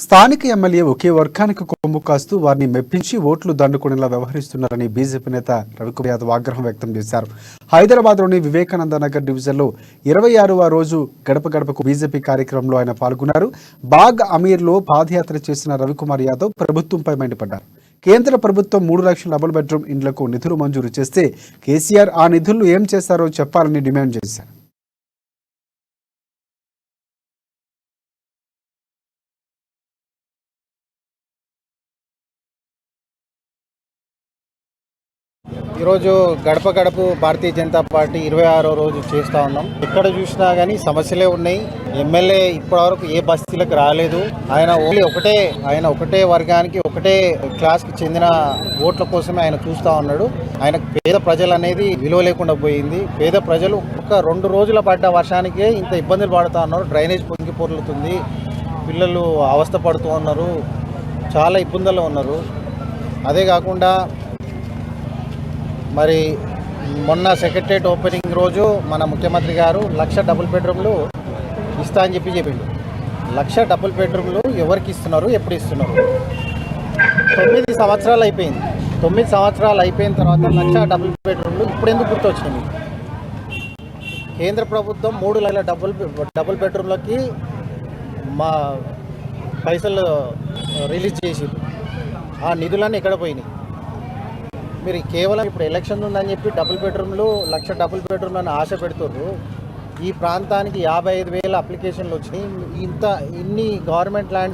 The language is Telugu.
స్థానిక ఎమ్మెల్యే ఒకే వర్గానికి కొమ్ము కాస్తూ వారిని మెప్పించి ఓట్లు దండుకునేలా వ్యవహరిస్తున్నారని బీజేపీ నేత రవికుమార్ యాదవ్ ఆగ్రహం వ్యక్తం చేశారు. హైదరాబాద్లోని వివేకానంద నగర్ డివిజన్లో 26వ రోజు గడప గడపకు బీజేపీ కార్యక్రమంలో ఆయన పాల్గొన్నారు. బాగ్ అమీర్లో పాదయాత్ర చేసిన రవికుమార్ యాదవ్ ప్రభుత్వంపై మండిపడ్డారు. కేంద్ర ప్రభుత్వం 3 లక్షల డబుల్ బెడ్రూమ్ ఇండ్లకు నిధులు మంజూరు చేస్తే కేసీఆర్ ఆ నిధులు ఏం చేశారో చెప్పాలని డిమాండ్ చేశారు. ఈరోజు గడప గడప భారతీయ జనతా పార్టీ 26వ రోజు చేస్తూ ఉన్నాం. ఎక్కడ చూసినా కానీ సమస్యలే ఉన్నాయి. ఎమ్మెల్యే ఇప్పటివరకు ఏ బస్తీలకు రాలేదు. ఆయన ఒకటే వర్గానికి ఒకటే క్లాస్కి చెందిన ఓట్ల కోసమే ఆయన చూస్తూ ఉన్నాడు. ఆయన పేద ప్రజలు అనేది విలువ లేకుండా పోయింది. పేద ప్రజలు ఒక 2 రోజుల పడ్డ వర్షానికే ఇంత ఇబ్బందులు పడుతూ ఉన్నారు. డ్రైనేజ్ పొంగి పొర్లుతుంది. పిల్లలు అవస్థ పడుతూ ఉన్నారు. చాలా ఇబ్బందుల్లో ఉన్నారు. అదే కాకుండా మరి మొన్న సెక్రటరియట్ ఓపెనింగ్ రోజు మన ముఖ్యమంత్రి గారు 1,00,000 డబుల్ బెడ్రూమ్లు ఇస్తా అని చెప్పిండు. 1,00,000 డబుల్ బెడ్రూమ్లు ఎవరికి ఇస్తున్నారు, ఎప్పుడు ఇస్తున్నారు? 9 సంవత్సరాలు అయిపోయింది. 9 సంవత్సరాలు అయిపోయిన తర్వాత 1,00,000 డబుల్ బెడ్రూమ్లు ఇప్పుడు ఎందుకు గుర్తొచ్చినాయి? కేంద్ర ప్రభుత్వం 3 లక్షల డబుల్ బెడ్రూమ్లకి మా పైసలు రిలీజ్ చేసింది. ఆ నిధులన్నీ ఎక్కడ పోయినాయి? మీరు కేవలం ఇప్పుడు ఎలక్షన్ ఉందని చెప్పి డబుల్ బెడ్రూమ్లు 1,00,000 డబుల్ బెడ్రూమ్లను ఆశ పెడుతున్నారు. ఈ ప్రాంతానికి 55,000 అప్లికేషన్లు వచ్చినాయి. ఇన్ని గవర్నమెంట్ ల్యాండ్